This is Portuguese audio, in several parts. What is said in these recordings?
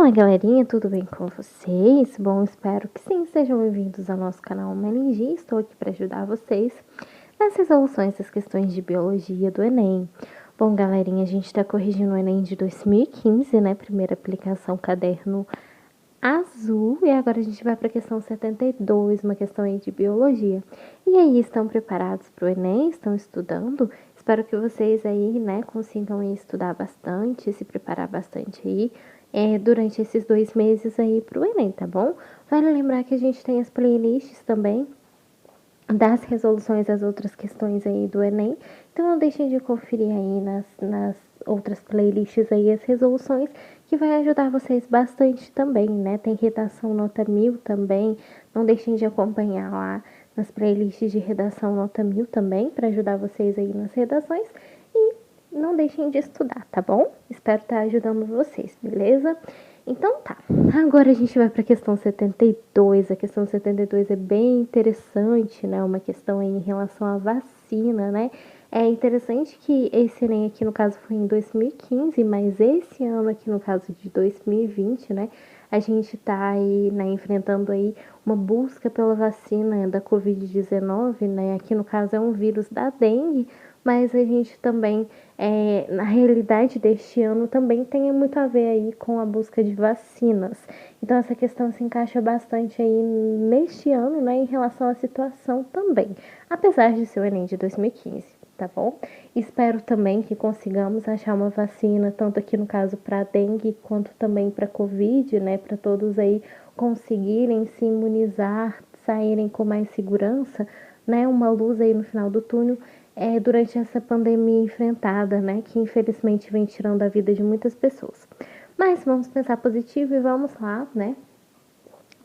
Olá, galerinha, tudo bem com vocês? Bom, espero que sim, sejam bem-vindos ao nosso canal Meningi. Estou aqui para ajudar vocês nas resoluções das questões de biologia do Enem. Bom, galerinha, a gente está corrigindo o Enem de 2015, né? Primeira aplicação, caderno azul, e agora a gente vai para a questão 72, uma questão aí de biologia. E aí, estão preparados para o Enem? Estão estudando? Espero que vocês aí, né, consigam aí estudar bastante, se preparar bastante aí durante esses 2 meses aí pro Enem, tá bom? Vale lembrar que a gente tem as playlists também das resoluções das outras questões aí do Enem, então não deixem de conferir aí nas outras playlists aí as resoluções, que vai ajudar vocês bastante também, né? Tem redação nota 1000 também, não deixem de acompanhar lá nas playlists de redação nota 1000 também, para ajudar vocês aí nas redações, e não deixem de estudar, tá bom? Espero estar ajudando vocês, beleza? Então tá, agora a gente vai para a questão 72. A questão 72 é bem interessante, né? Uma questão aí em relação à vacina, né? É interessante que esse Enem aqui no caso foi em 2015, mas esse ano aqui no caso de 2020, né? A gente tá aí, né, enfrentando aí uma busca pela vacina da Covid-19, né? Aqui no caso é um vírus da dengue, mas a gente também, na realidade deste ano, também tem muito a ver aí com a busca de vacinas. Então, essa questão se encaixa bastante aí neste ano, né, em relação à situação também, apesar de ser o Enem de 2015, tá bom? Espero também que consigamos achar uma vacina, tanto aqui no caso para dengue, quanto também para Covid, né, para todos aí conseguirem se imunizar, saírem com mais segurança, né, uma luz aí no final do túnel, durante essa pandemia enfrentada, né, que infelizmente vem tirando a vida de muitas pessoas. Mas vamos pensar positivo e vamos lá, né,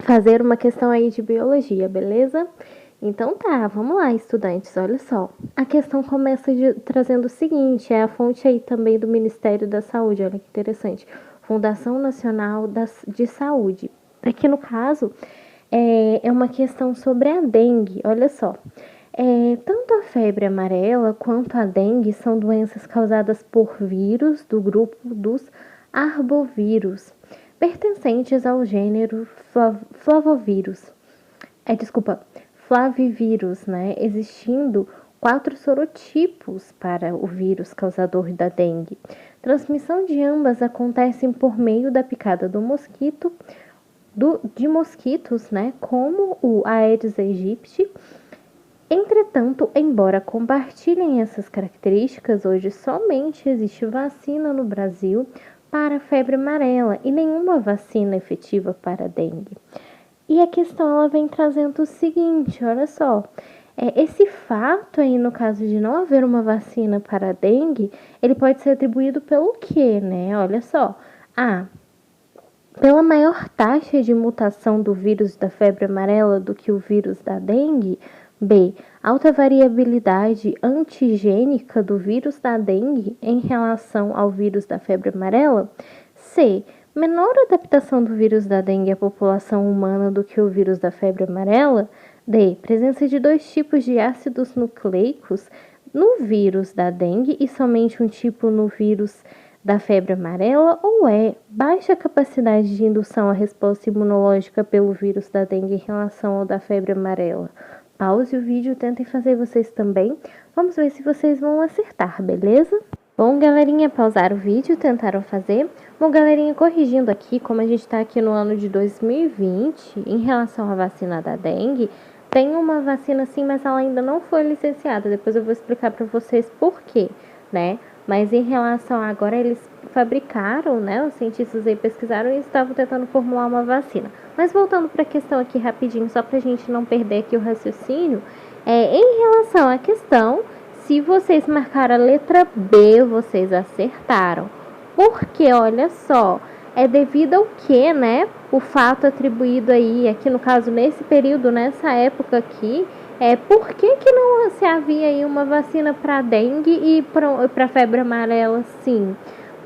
fazer uma questão aí de biologia, beleza? Então tá, vamos lá, estudantes, olha só. A questão começa trazendo o seguinte, é a fonte aí também do Ministério da Saúde, olha que interessante. Fundação Nacional de Saúde. Aqui no caso, é uma questão sobre a dengue, olha só. Tanto a febre amarela quanto a dengue são doenças causadas por vírus do grupo dos arbovírus, pertencentes ao gênero flavovírus. Flavivírus, né? Existindo 4 sorotipos para o vírus causador da dengue. Transmissão de ambas acontece por meio da picada do mosquito, de mosquitos, né? Como o Aedes aegypti. Entretanto, embora compartilhem essas características, hoje somente existe vacina no Brasil para a febre amarela e nenhuma vacina efetiva para a dengue. E a questão ela vem trazendo o seguinte, olha só, esse fato aí no caso de não haver uma vacina para a dengue, ele pode ser atribuído pelo quê, né? Olha só, pela maior taxa de mutação do vírus da febre amarela do que o vírus da dengue. B. Alta variabilidade antigênica do vírus da dengue em relação ao vírus da febre amarela. C. Menor adaptação do vírus da dengue à população humana do que o vírus da febre amarela. D. Presença de 2 tipos de ácidos nucleicos no vírus da dengue e somente um tipo no vírus da febre amarela. Ou baixa capacidade de indução à resposta imunológica pelo vírus da dengue em relação ao da febre amarela. Pause o vídeo, tentem fazer vocês também. Vamos ver se vocês vão acertar, beleza? Bom, galerinha, pausaram o vídeo, tentaram fazer. Bom, galerinha, corrigindo aqui, como a gente está aqui no ano de 2020, em relação à vacina da dengue, tem uma vacina sim, mas ela ainda não foi licenciada. Depois eu vou explicar para vocês por quê, né? Mas em relação a agora, eles fabricaram, né? Os cientistas aí pesquisaram e estavam tentando formular uma vacina. Mas voltando para a questão aqui rapidinho, só para a gente não perder aqui o raciocínio, em relação à questão, se vocês marcaram a letra B, vocês acertaram. Porque, olha só, é devido ao que, né? O fato atribuído aí, aqui no caso, nesse período, nessa época aqui, por que não se havia aí uma vacina para dengue e para febre amarela, sim?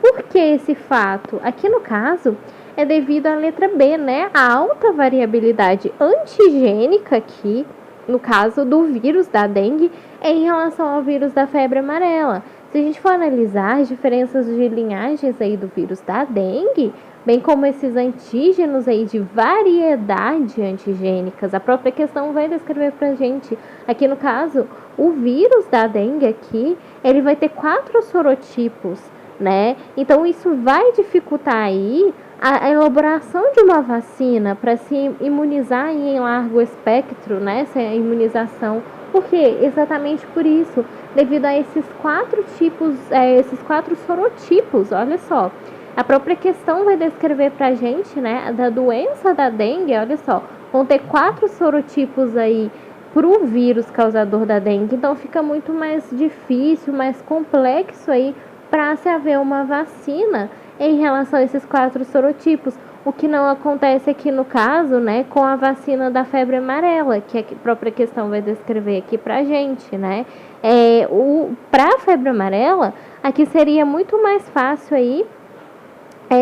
Por que esse fato? Aqui no caso, é devido à letra B, né? A alta variabilidade antigênica aqui, no caso do vírus da dengue, em relação ao vírus da febre amarela. Se a gente for analisar as diferenças de linhagens aí do vírus da dengue, bem como esses antígenos aí de variedade antigênicas, a própria questão vai descrever pra gente, aqui no caso, o vírus da dengue aqui, ele vai ter 4 sorotipos, né? Então isso vai dificultar aí a elaboração de uma vacina para se imunizar em largo espectro, né? Essa imunização. Por quê? Exatamente por isso, devido a esses 4 tipos, esses 4 sorotipos, olha só. A própria questão vai descrever para a gente, né, da doença da dengue, olha só, vão ter 4 sorotipos aí para o vírus causador da dengue, então fica muito mais difícil, mais complexo aí para se haver uma vacina em relação a esses 4 sorotipos, o que não acontece aqui no caso, né, com a vacina da febre amarela, que a própria questão vai descrever aqui para a gente, né. Para a febre amarela, aqui seria muito mais fácil aí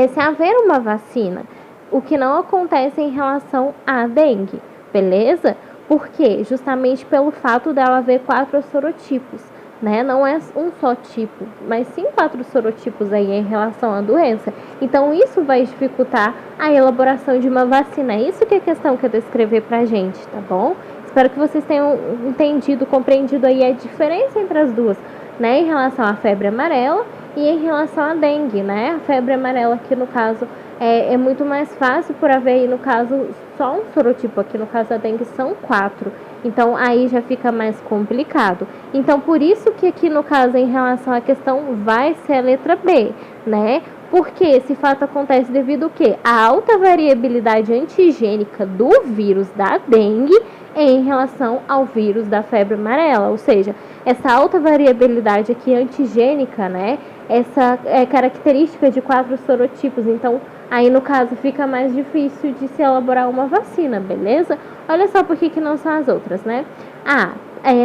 se haver uma vacina, o que não acontece em relação à dengue, beleza? Por quê? Justamente pelo fato dela haver 4 sorotipos, né? Não é um só tipo, mas sim 4 sorotipos aí em relação à doença. Então isso vai dificultar a elaboração de uma vacina. É isso que a questão quer descrever pra gente, tá bom? Espero que vocês tenham entendido, compreendido aí a diferença entre as duas, né? Em relação à febre amarela e em relação à dengue, né? A febre amarela aqui no caso é muito mais fácil por haver aí no caso só um sorotipo, aqui no caso da dengue são 4. Então aí já fica mais complicado. Então por isso que aqui no caso em relação à questão vai ser a letra B, né? Porque esse fato acontece devido ao quê? A alta variabilidade antigênica do vírus da dengue em relação ao vírus da febre amarela, ou seja, essa alta variabilidade aqui antigênica, né? Essa característica de 4 sorotipos, então aí no caso fica mais difícil de se elaborar uma vacina, beleza? Olha só por que não são as outras, né?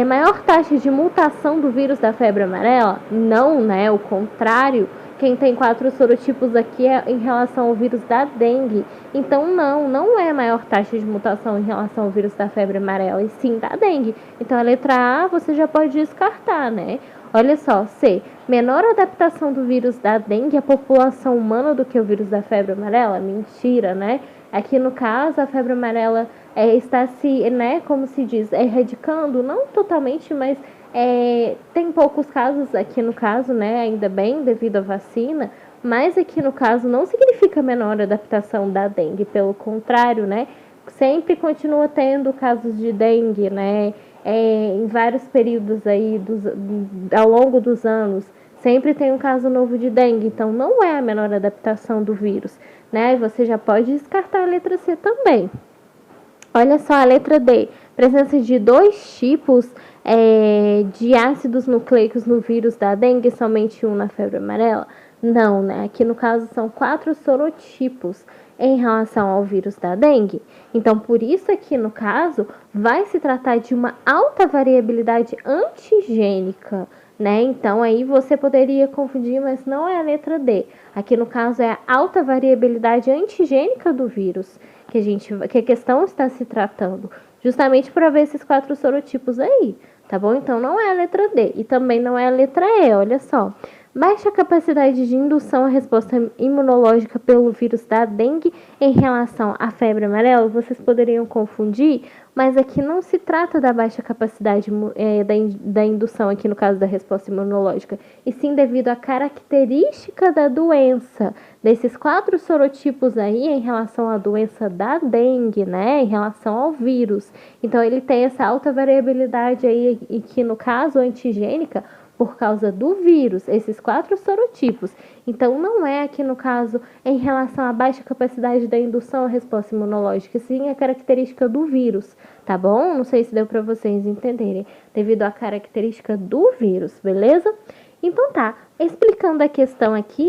Maior taxa de mutação do vírus da febre amarela? Não, né? O contrário. Quem tem 4 sorotipos aqui é em relação ao vírus da dengue. Então, não é maior taxa de mutação em relação ao vírus da febre amarela, e sim da dengue. Então, a letra A você já pode descartar, né? Olha só, C. Menor adaptação do vírus da dengue à população humana do que o vírus da febre amarela? Mentira, né? Aqui no caso, a febre amarela está se, né, como se diz, erradicando, não totalmente, mas tem poucos casos aqui no caso, né, ainda bem, devido à vacina, mas aqui no caso não significa menor adaptação da dengue, pelo contrário, né, sempre continua tendo casos de dengue, né, em vários períodos aí, ao longo dos anos, sempre tem um caso novo de dengue, então não é a menor adaptação do vírus, né, você já pode descartar a letra C também. Olha só a letra D, presença de 2 tipos de ácidos nucleicos no vírus da dengue, somente um na febre amarela? Não, né? Aqui no caso são 4 sorotipos em relação ao vírus da dengue. Então, por isso aqui no caso, vai se tratar de uma alta variabilidade antigênica, né? Então, aí você poderia confundir, mas não é a letra D. Aqui no caso é a alta variabilidade antigênica do vírus que a questão está se tratando, justamente para ver esses 4 sorotipos aí, tá bom? Então, não é a letra D e também não é a letra E, olha só. Baixa capacidade de indução à resposta imunológica pelo vírus da dengue em relação à febre amarela, vocês poderiam confundir, mas aqui não se trata da baixa capacidade da indução, aqui no caso da resposta imunológica, e sim devido à característica da doença, desses 4 sorotipos aí em relação à doença da dengue, né, em relação ao vírus. Então, ele tem essa alta variabilidade aí, e que no caso antigênica, por causa do vírus, esses 4 sorotipos. Então, não é aqui no caso em relação à baixa capacidade da indução à resposta imunológica, sim a característica do vírus, tá bom? Não sei se deu para vocês entenderem, devido à característica do vírus, beleza? Então tá, explicando a questão aqui,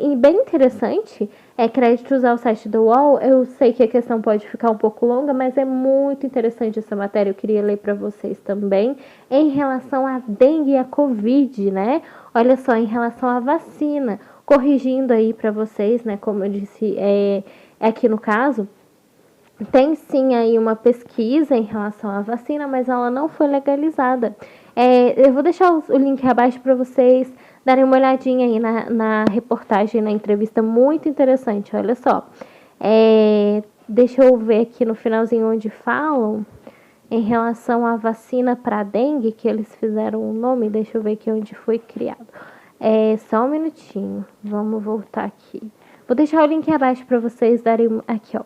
e bem interessante, créditos ao site do UOL, eu sei que a questão pode ficar um pouco longa, mas é muito interessante essa matéria, eu queria ler para vocês também, em relação à dengue e à Covid, né? Olha só, em relação à vacina, corrigindo aí para vocês, né, como eu disse, aqui no caso, tem sim aí uma pesquisa em relação à vacina, mas ela não foi legalizada. Eu vou deixar o link abaixo para vocês darem uma olhadinha aí na reportagem, na entrevista muito interessante, olha só. Deixa eu ver aqui no finalzinho onde falam em relação à vacina para dengue, que eles fizeram um nome, deixa eu ver aqui onde foi criado. Só um minutinho, vamos voltar aqui. Vou deixar o link abaixo para vocês darem aqui, ó.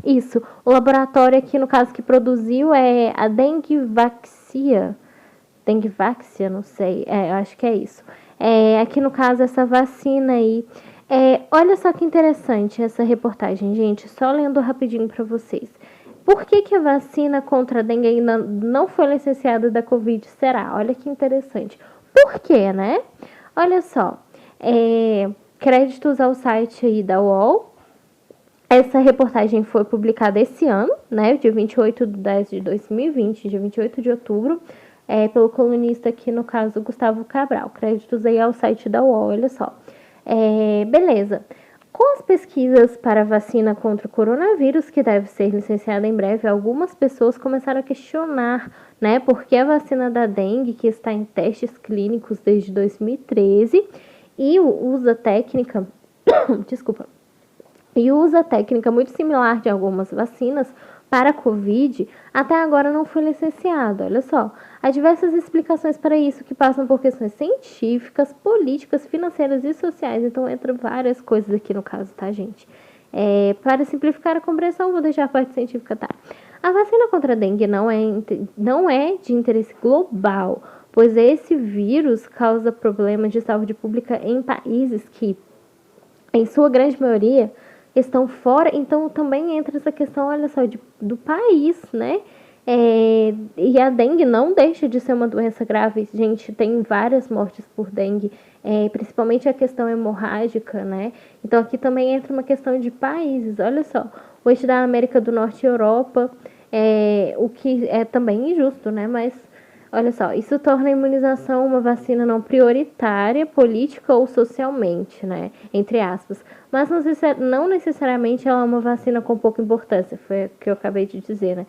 Isso, o laboratório aqui, no caso, que produziu é a Dengvaxia, não sei, eu acho que é isso. Aqui, no caso, essa vacina aí. Olha só que interessante essa reportagem, gente, só lendo rapidinho para vocês. Por que a vacina contra a dengue ainda não foi licenciada da Covid? Será? Olha que interessante. Por quê, né? Olha só, créditos ao site aí da UOL. Essa reportagem foi publicada esse ano, né, dia 28/10/2020, dia 28 de outubro, pelo colunista aqui, no caso, Gustavo Cabral. Créditos aí ao site da UOL, olha só. Beleza. Com as pesquisas para a vacina contra o coronavírus, que deve ser licenciada em breve, algumas pessoas começaram a questionar, né, por que a vacina da dengue, que está em testes clínicos desde 2013, e usa técnica, desculpa, e usa técnica muito similar de algumas vacinas para a Covid, até agora não foi licenciado. Olha só, há diversas explicações para isso que passam por questões científicas, políticas, financeiras e sociais. Então, entra várias coisas aqui no caso, tá, gente? Para simplificar a compreensão, vou deixar a parte científica, tá? A vacina contra a dengue não é de interesse global, pois esse vírus causa problemas de saúde pública em países que, em sua grande maioria, estão fora, então também entra essa questão, olha só, do país, né? E a dengue não deixa de ser uma doença grave, gente, tem várias mortes por dengue, principalmente a questão hemorrágica, né? Então aqui também entra uma questão de países, olha só, o eixo da América do Norte e Europa, o que é também injusto, né? Mas olha só, isso torna a imunização uma vacina não prioritária, política ou socialmente, né? Entre aspas. Mas não necessariamente ela é uma vacina com pouca importância, foi o que eu acabei de dizer, né?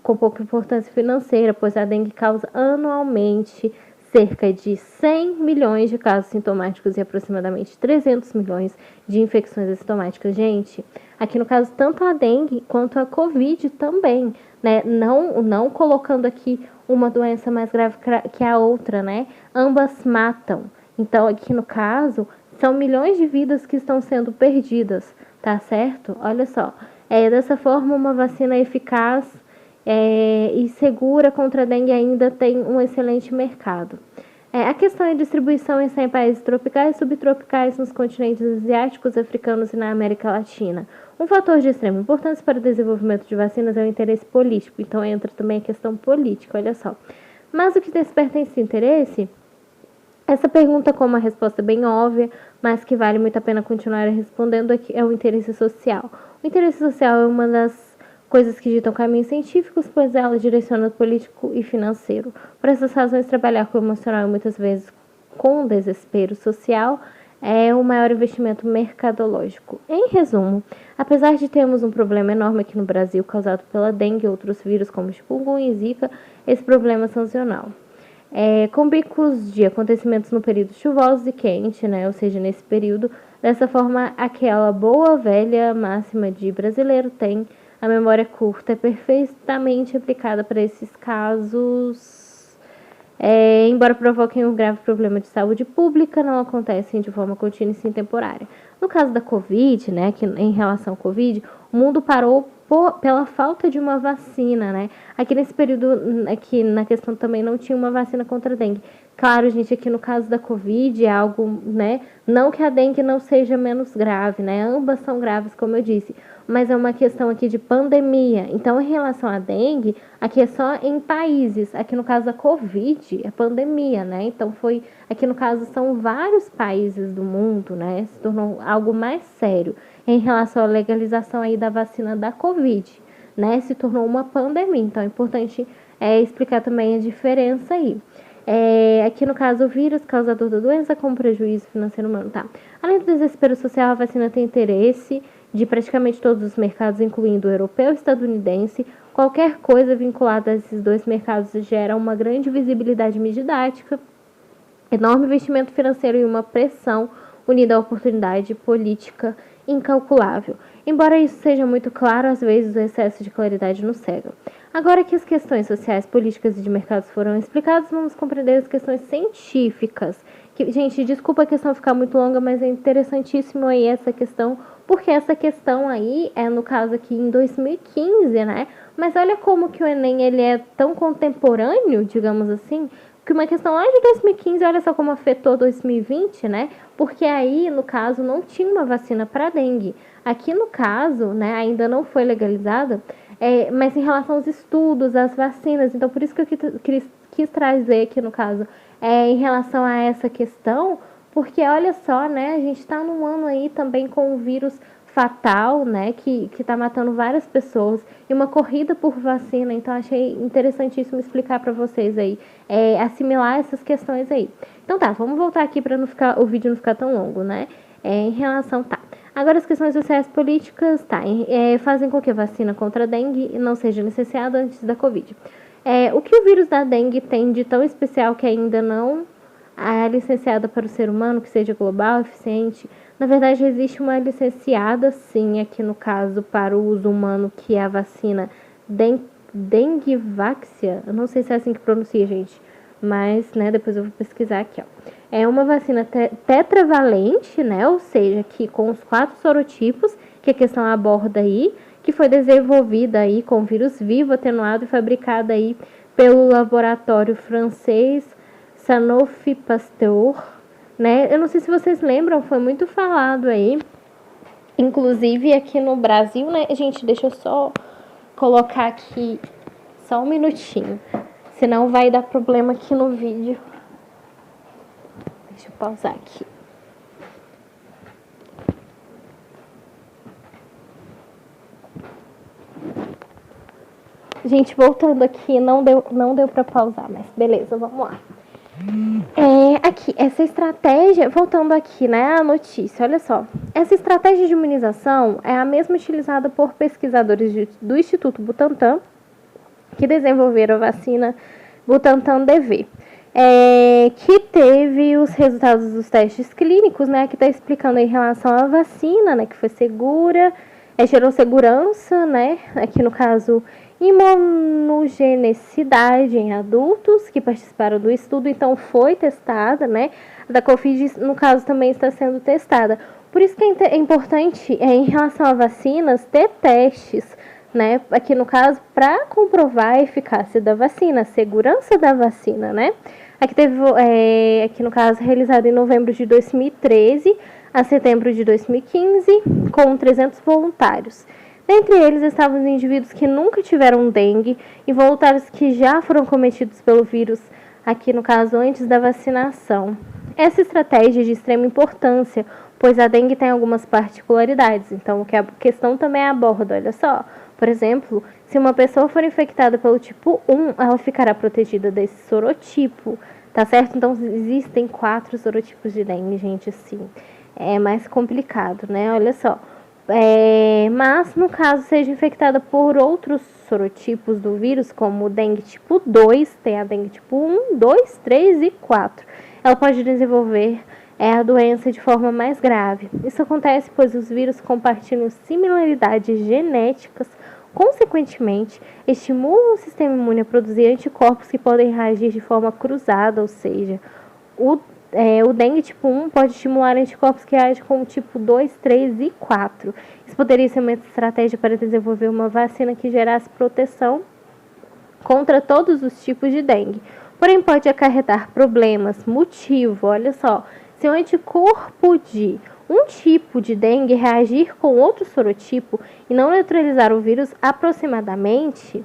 Com pouca importância financeira, pois a dengue causa anualmente cerca de 100 milhões de casos sintomáticos e aproximadamente 300 milhões de infecções assintomáticas. Gente, aqui no caso, tanto a dengue quanto a Covid também, né? Não colocando aqui uma doença mais grave que a outra, né? Ambas matam. Então, aqui no caso, são milhões de vidas que estão sendo perdidas, tá certo? Olha só, dessa forma, uma vacina eficaz e segura contra a dengue ainda tem um excelente mercado. A questão é distribuição em 100 países tropicais e subtropicais nos continentes asiáticos, africanos e na América Latina. Um fator de extrema importância para o desenvolvimento de vacinas é o interesse político, então entra também a questão política, olha só. Mas o que desperta esse interesse? Essa pergunta com uma resposta bem óbvia, mas que vale muito a pena continuar respondendo aqui, é o interesse social. O interesse social é uma das coisas que ditam caminhos científicos, pois ela direciona o político e financeiro. Por essas razões, trabalhar com o emocional muitas vezes com desespero social é o maior investimento mercadológico. Em resumo, apesar de termos um problema enorme aqui no Brasil causado pela dengue e outros vírus como chikungunya e zika, esse problema é sazonal. Com picos de acontecimentos no período chuvoso e quente, né? Ou seja, nesse período, dessa forma, aquela boa velha máxima de brasileiro tem a memória curta, é perfeitamente aplicada para esses casos, embora provoquem um grave problema de saúde pública, não acontecem de forma contínua e sim temporária. No caso da Covid, né, que em relação ao Covid, o mundo parou pela falta de uma vacina, né? Aqui nesse período, aqui na questão também não tinha uma vacina contra a dengue. Claro, gente, aqui no caso da Covid é algo, né? Não que a dengue não seja menos grave, né? Ambas são graves, como eu disse, mas é uma questão aqui de pandemia. Então, em relação à dengue, aqui é só em países. Aqui no caso da Covid é pandemia, né? Então, aqui no caso são vários países do mundo, né? Se tornou algo mais sério em relação à legalização aí da vacina da Covid, né? Se tornou uma pandemia. Então, é importante explicar também a diferença aí. Aqui no caso, o vírus causador da doença com prejuízo financeiro humano, tá? Além do desespero social, a vacina tem interesse de praticamente todos os mercados, incluindo o europeu e estadunidense. Qualquer coisa vinculada a esses dois mercados gera uma grande visibilidade midiática enorme investimento financeiro e uma pressão unida à oportunidade política incalculável. Embora isso seja muito claro, às vezes o excesso de claridade nos cega. Agora que as questões sociais, políticas e de mercados foram explicadas, vamos compreender as questões científicas. Gente, desculpa a questão ficar muito longa, mas é interessantíssimo aí essa questão, porque essa questão aí é, no caso aqui, em 2015, né? Mas olha como que o Enem ele é tão contemporâneo, digamos assim, que uma questão lá de 2015, olha só como afetou 2020, né? Porque aí, no caso, não tinha uma vacina para dengue. Aqui, no caso, né, ainda não foi legalizada, mas em relação aos estudos, às vacinas, então por isso que eu quis trazer aqui, no caso, em relação a essa questão, porque olha só, né, a gente está num ano aí também com o vírus fatal, né, que está matando várias pessoas, e uma corrida por vacina, então achei interessantíssimo explicar para vocês aí, assimilar essas questões aí. Então tá, vamos voltar aqui para o vídeo não ficar tão longo, né, em relação, tá. Agora as questões sociais políticas, tá, fazem com que a vacina contra a dengue não seja licenciada antes da Covid. O que o vírus da dengue tem de tão especial que ainda não é licenciada para o ser humano, que seja global, eficiente? Na verdade, existe uma licenciada, sim, aqui no caso, para o uso humano, que é a vacina Dengvaxia. Eu não sei se é assim que pronuncia, gente, mas, né, depois eu vou pesquisar aqui, ó. É uma vacina tetravalente, né, ou seja, que com os 4 sorotipos, que a questão aborda aí, que foi desenvolvida aí com vírus vivo, atenuado e fabricada aí pelo laboratório francês Sanofi Pasteur, né? Eu não sei se vocês lembram, foi muito falado aí, inclusive aqui no Brasil, né? Gente, deixa eu só colocar aqui só um minutinho, senão vai dar problema aqui no vídeo. Deixa eu pausar aqui. Gente, voltando aqui, não deu para pausar, mas beleza, vamos lá. Aqui, essa estratégia, voltando aqui, né, a notícia, olha só. Essa estratégia de imunização é a mesma utilizada por pesquisadores do Instituto Butantan, que desenvolveram a vacina Butantan DV, que teve os resultados dos testes clínicos, né, que está explicando em relação à vacina, né, que foi segura, gerou segurança, né, aqui no caso, imunogenicidade em adultos que participaram do estudo, então foi testada, né, da Covid, no caso, também está sendo testada. Por isso que é importante, em relação a vacinas, ter testes, né, aqui no caso, para comprovar a eficácia da vacina, a segurança da vacina, né. Aqui teve, aqui no caso, realizado em novembro de 2013 a setembro de 2015, com 300 voluntários. Dentre eles estavam os indivíduos que nunca tiveram dengue e voluntários que já foram cometidos pelo vírus, aqui no caso, antes da vacinação. Essa estratégia é de extrema importância, pois a dengue tem algumas particularidades, então o que a questão também aborda, olha só. Por exemplo, se uma pessoa for infectada pelo tipo 1, ela ficará protegida desse sorotipo, tá certo? Então existem 4 sorotipos de dengue, gente, assim, é mais complicado, né? Olha só. Mas, no caso, seja infectada por outros sorotipos do vírus, como o dengue tipo 2, tem a dengue tipo 1, 2, 3 e 4. Ela pode desenvolver a doença de forma mais grave. Isso acontece pois os vírus compartilham similaridades genéticas, consequentemente, estimulam o sistema imune a produzir anticorpos que podem reagir de forma cruzada, ou seja, o dengue tipo 1 pode estimular anticorpos que agem como tipo 2, 3 e 4. Isso poderia ser uma estratégia para desenvolver uma vacina que gerasse proteção contra todos os tipos de dengue. Porém, pode acarretar problemas. Motivo, olha só. Se o anticorpo de um tipo de dengue reagir com outro sorotipo e não neutralizar o vírus apropriadamente,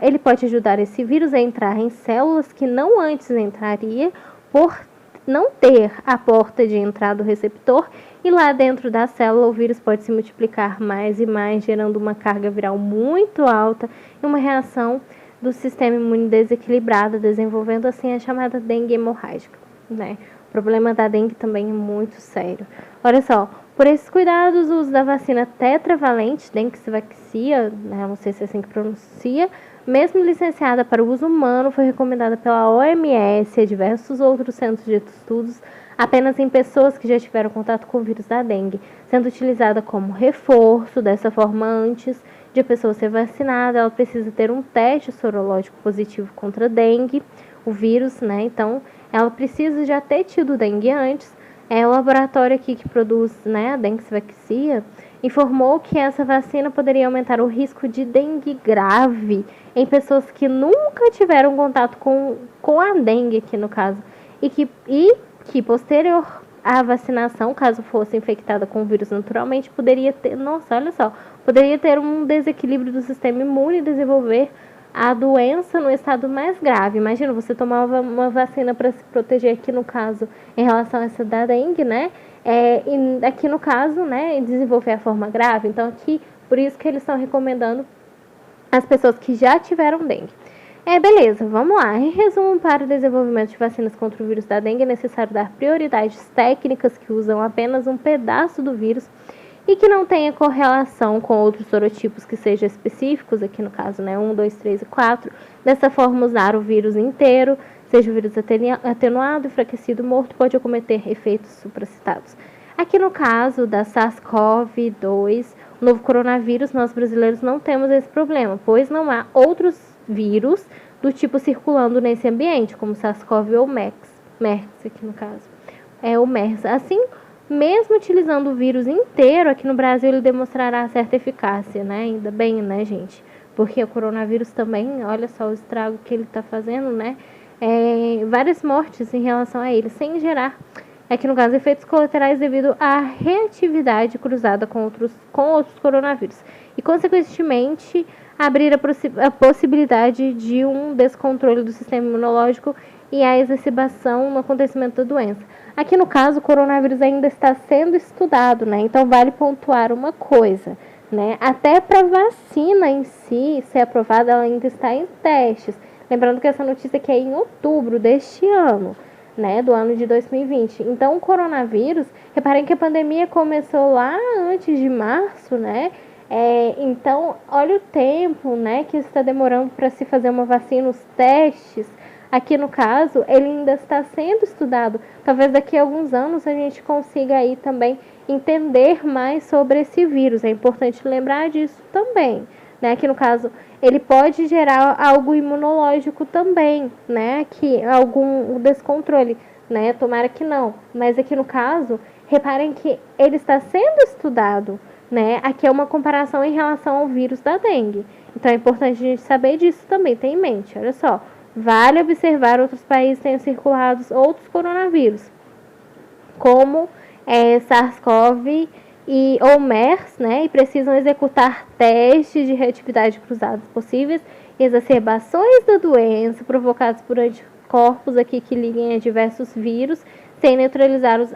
ele pode ajudar esse vírus a entrar em células que não antes entraria por não ter a porta de entrada do receptor, e lá dentro da célula o vírus pode se multiplicar mais e mais, gerando uma carga viral muito alta e uma reação do sistema imune desequilibrada, desenvolvendo assim a chamada dengue hemorrágica, né? O problema da dengue também é muito sério. Olha só, por esses cuidados, o uso da vacina tetravalente, Dengvaxia, né, não sei se é assim que pronuncia, mesmo licenciada para o uso humano, foi recomendada pela OMS e diversos outros centros de estudos apenas em pessoas que já tiveram contato com o vírus da dengue, sendo utilizada como reforço. Dessa forma, antes de a pessoa ser vacinada, ela precisa ter um teste sorológico positivo contra a dengue, o vírus, né? Então, ela precisa já ter tido dengue antes. O laboratório aqui que produz, né, a Dengvaxia, informou que essa vacina poderia aumentar o risco de dengue grave em pessoas que nunca tiveram contato com a dengue, aqui no caso, e que posterior à vacinação, caso fosse infectada com o vírus naturalmente, poderia ter, nossa, olha só, poderia ter um desequilíbrio do sistema imune e desenvolver a doença no estado mais grave. Imagina, você tomava uma vacina para se proteger, aqui no caso, em relação a essa da dengue, né? E aqui no caso, né, desenvolver a forma grave. Então, aqui, por isso que eles estão recomendando as pessoas que já tiveram dengue. Beleza, vamos lá. Em resumo, para o desenvolvimento de vacinas contra o vírus da dengue, é necessário dar prioridades técnicas que usam apenas um pedaço do vírus e que não tenha correlação com outros sorotipos que sejam específicos, aqui no caso, né, 1, 2, 3 e 4. Dessa forma, usar o vírus inteiro, seja o vírus atenuado, enfraquecido, morto, pode acometer efeitos supracitados. Aqui no caso da SARS-CoV-2, o novo coronavírus, nós brasileiros não temos esse problema, pois não há outros vírus do tipo circulando nesse ambiente, como SARS-CoV ou MERS, aqui no caso. O MERS. Assim, mesmo utilizando o vírus inteiro, aqui no Brasil ele demonstrará certa eficácia, né? Ainda bem, né, gente? Porque o coronavírus também, olha só o estrago que ele está fazendo, né? Várias mortes em relação a ele, sem gerar, aqui no caso, efeitos colaterais devido à reatividade cruzada com outros coronavírus. E, consequentemente, abrir a possibilidade de um descontrole do sistema imunológico e a exacerbação no acontecimento da doença. Aqui no caso, o coronavírus ainda está sendo estudado, né? Então vale pontuar uma coisa, né? Até para a vacina em si ser aprovada, ela ainda está em testes. Lembrando que essa notícia aqui é em outubro deste ano, né? Do ano de 2020. Então o coronavírus, reparem que a pandemia começou lá antes de março, né? Então, olha o tempo, né, que está demorando para se fazer uma vacina, os testes. Aqui no caso, ele ainda está sendo estudado. Talvez daqui a alguns anos a gente consiga aí também entender mais sobre esse vírus. É importante lembrar disso também, né? Aqui no caso, ele pode gerar algo imunológico também, né? Que algum descontrole, né? Tomara que não. Mas aqui no caso, reparem que ele está sendo estudado, né? Aqui é uma comparação em relação ao vírus da dengue. Então é importante a gente saber disso também, ter em mente. Olha só, vale observar outros países tenham circulado outros coronavírus, como SARS-CoV ou MERS, né? E precisam executar testes de reatividade cruzados possíveis, exacerbações da doença provocadas por anticorpos aqui que liguem a diversos vírus, sem neutralizá-los,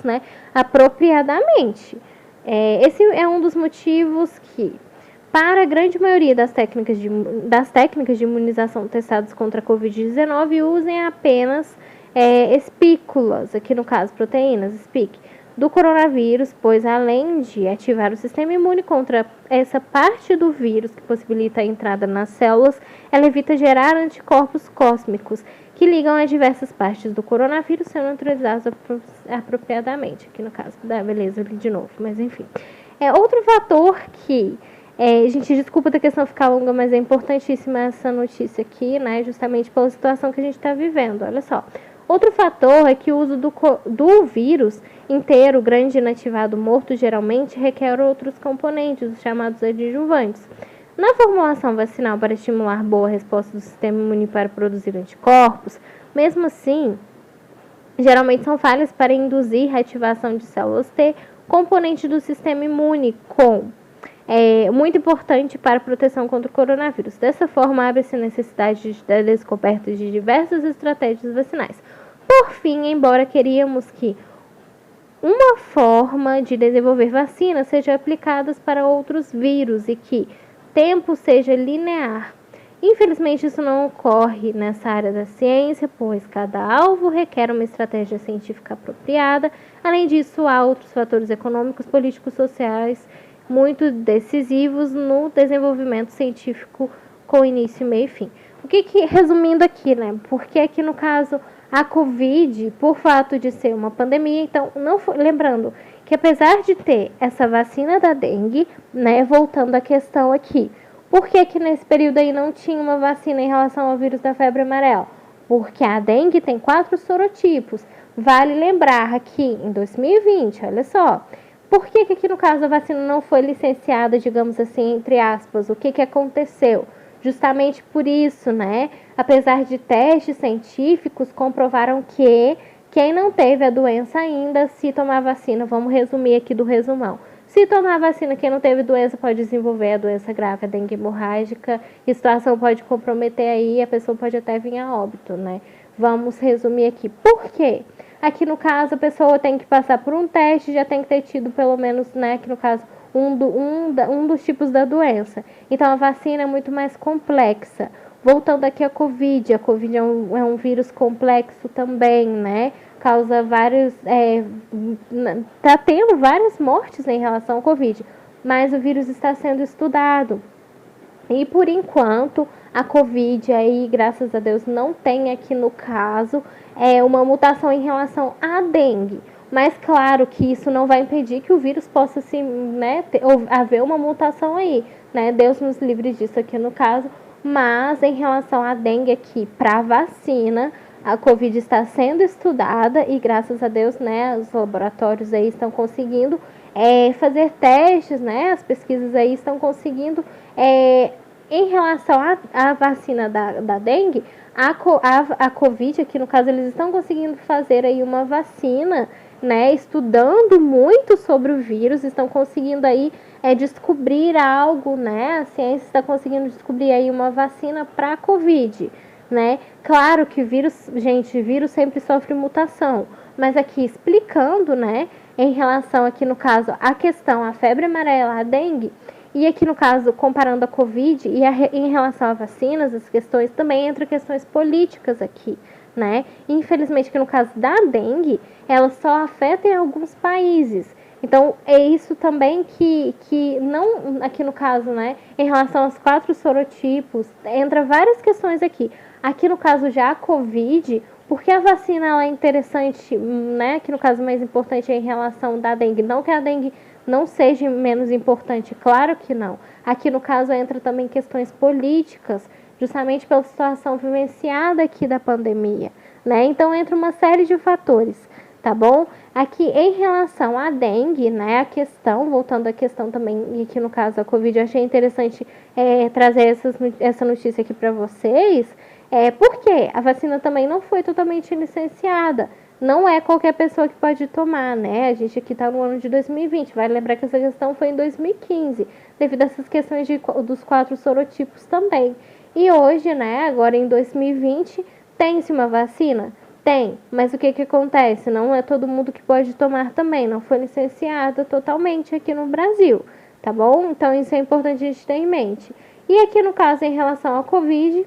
né, apropriadamente. Esse é um dos motivos que, para a grande maioria das técnicas de imunização testadas contra a Covid-19, usem apenas espículas, aqui no caso proteínas, SPIC, do coronavírus, pois além de ativar o sistema imune contra essa parte do vírus que possibilita a entrada nas células, ela evita gerar anticorpos cósmicos que ligam a diversas partes do coronavírus, sendo neutralizados apropriadamente. Aqui no caso, beleza, eu li de novo, mas enfim. Outro fator que, gente, desculpa da questão ficar longa, mas é importantíssima essa notícia aqui, né, justamente pela situação que a gente está vivendo, olha só. Outro fator é que o uso do vírus inteiro, grande inativado, morto, geralmente requer outros componentes, os chamados adjuvantes. Na formulação vacinal para estimular boa resposta do sistema imune para produzir anticorpos, mesmo assim, geralmente são falhas para induzir a ativação de células T, componente do sistema imune, muito importante para a proteção contra o coronavírus. Dessa forma, abre-se a necessidade da descoberta de diversas estratégias vacinais. Por fim, embora queríamos que uma forma de desenvolver vacinas seja aplicada para outros vírus e que tempo seja linear Infelizmente, isso não ocorre nessa área da ciência, pois cada alvo requer uma estratégia científica apropriada. Além disso, há outros fatores econômicos, políticos, sociais muito decisivos no desenvolvimento científico com início, meio e fim. Resumindo aqui, né? Porque aqui no caso a Covid, por fato de ser uma pandemia, então não foi, lembrando que apesar de ter essa vacina da dengue, né? Voltando à questão aqui, por que nesse período aí não tinha uma vacina em relação ao vírus da febre amarela? Porque a dengue tem 4 sorotipos. Vale lembrar que em 2020, olha só, por que aqui no caso a vacina não foi licenciada, digamos assim, entre aspas? O que aconteceu? Justamente por isso, né? Apesar de testes científicos, comprovaram que quem não teve a doença ainda, se tomar vacina, vamos resumir aqui do resumão. Se tomar vacina, quem não teve doença pode desenvolver a doença grave, a dengue hemorrágica, e a situação pode comprometer aí, a pessoa pode até vir a óbito, né? Vamos resumir aqui. Por quê? Aqui no caso, a pessoa tem que passar por um teste, já tem que ter tido pelo menos, né, aqui no caso, um dos tipos da doença. Então, a vacina é muito mais complexa. Voltando aqui à Covid, a Covid é um vírus complexo também, né? Causa vários... tá tendo várias mortes em relação ao Covid, mas o vírus está sendo estudado. E por enquanto, a Covid aí, graças a Deus, não tem aqui no caso uma mutação em relação à dengue. Mas claro que isso não vai impedir que o vírus possa haver uma mutação aí, né? Deus nos livre disso aqui no caso. Mas em relação à dengue aqui, para vacina, a Covid está sendo estudada e graças a Deus, né, os laboratórios aí estão conseguindo fazer testes, né? As pesquisas aí estão conseguindo, em relação à vacina da dengue, a Covid, aqui no caso, eles estão conseguindo fazer aí uma vacina, né? Estudando muito sobre o vírus, estão conseguindo aí descobrir algo, né? A ciência está conseguindo descobrir aí uma vacina para a Covid, né? Claro que vírus sempre sofre mutação, mas aqui explicando, né? Em relação aqui no caso a questão a febre amarela, a dengue, e aqui no caso comparando a Covid e em relação a vacinas, as questões também entre questões políticas aqui, né? Infelizmente que no caso da dengue, ela só afeta em alguns países. Então, é isso também que não, aqui no caso, né, em relação aos 4 sorotipos, entra várias questões aqui. Aqui no caso já a Covid, porque a vacina ela é interessante, né, que no caso mais importante é em relação da dengue. Não que a dengue não seja menos importante, claro que não. Aqui no caso entra também questões políticas, justamente pela situação vivenciada aqui da pandemia, né? Então entra uma série de fatores, tá bom? Aqui em relação à dengue, né, voltando à questão também, e aqui no caso a Covid, eu achei interessante trazer essa notícia aqui para vocês, porque a vacina também não foi totalmente licenciada. Não é qualquer pessoa que pode tomar, né? A gente aqui está no ano de 2020. Vale lembrar que essa questão foi em 2015, devido a essas questões dos 4 sorotipos também. E hoje, né, agora em 2020, tem-se uma vacina? Tem, mas o que acontece? Não é todo mundo que pode tomar também. Não foi licenciada totalmente aqui no Brasil, tá bom? Então isso é importante a gente ter em mente. E aqui no caso, em relação ao Covid,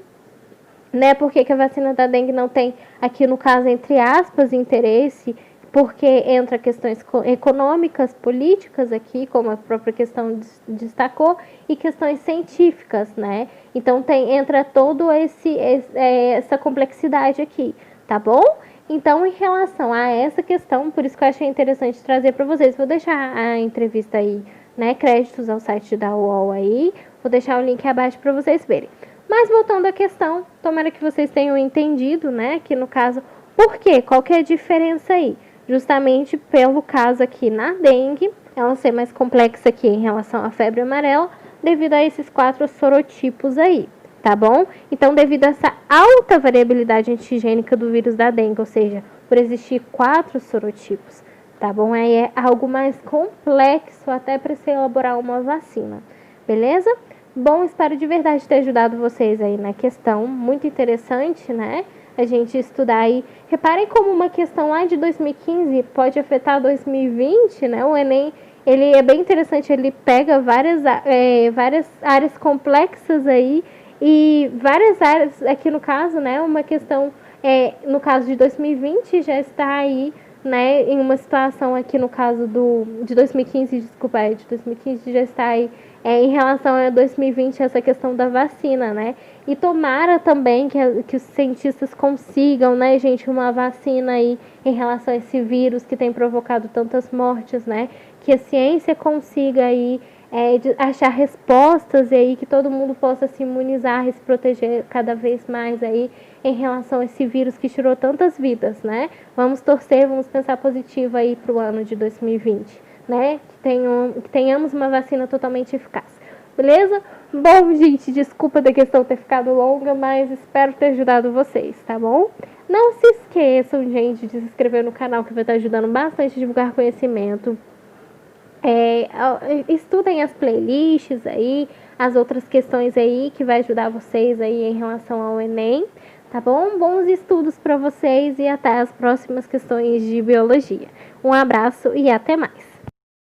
né? Por que a vacina da dengue não tem, aqui no caso, entre aspas, interesse? Porque entra questões econômicas, políticas aqui, como a própria questão destacou, e questões científicas, né? Então entra todo essa complexidade aqui, tá bom? Então, em relação a essa questão, por isso que eu achei interessante trazer para vocês, vou deixar a entrevista aí, né? Créditos ao site da UOL aí, vou deixar o link abaixo para vocês verem. Mas voltando à questão, tomara que vocês tenham entendido, né, que no caso, por quê? Qual que é a diferença aí? Justamente pelo caso aqui na dengue, ela ser mais complexa aqui em relação à febre amarela, devido a esses 4 sorotipos aí, tá bom? Então, devido a essa alta variabilidade antigênica do vírus da dengue, ou seja, por existir 4 sorotipos, tá bom? Aí é algo mais complexo até para se elaborar uma vacina, beleza? Bom, espero de verdade ter ajudado vocês aí na questão, muito interessante, né? A gente estudar aí. Reparem como uma questão lá de 2015 pode afetar 2020, né? O Enem, ele é bem interessante, ele pega várias áreas complexas aí e várias áreas, aqui no caso, né, uma questão, no caso de 2020, já está aí, né, em uma situação aqui no caso de 2015, desculpa, de 2015 já está aí em relação a 2020, essa questão da vacina, né, e tomara também que os cientistas consigam, né, gente, uma vacina aí em relação a esse vírus que tem provocado tantas mortes, né, que a ciência consiga aí achar respostas e aí que todo mundo possa se imunizar e se proteger cada vez mais aí em relação a esse vírus que tirou tantas vidas, né? Vamos torcer, vamos pensar positivo aí para o ano de 2020, né? Que tenhamos uma vacina totalmente eficaz. Beleza? Bom, gente, desculpa da questão ter ficado longa, mas espero ter ajudado vocês, tá bom? Não se esqueçam, gente, de se inscrever no canal que vai estar ajudando bastante a divulgar conhecimento. Estudem as playlists aí, as outras questões aí que vai ajudar vocês aí em relação ao Enem, tá bom? Bons estudos para vocês e até as próximas questões de biologia. Um abraço e até mais!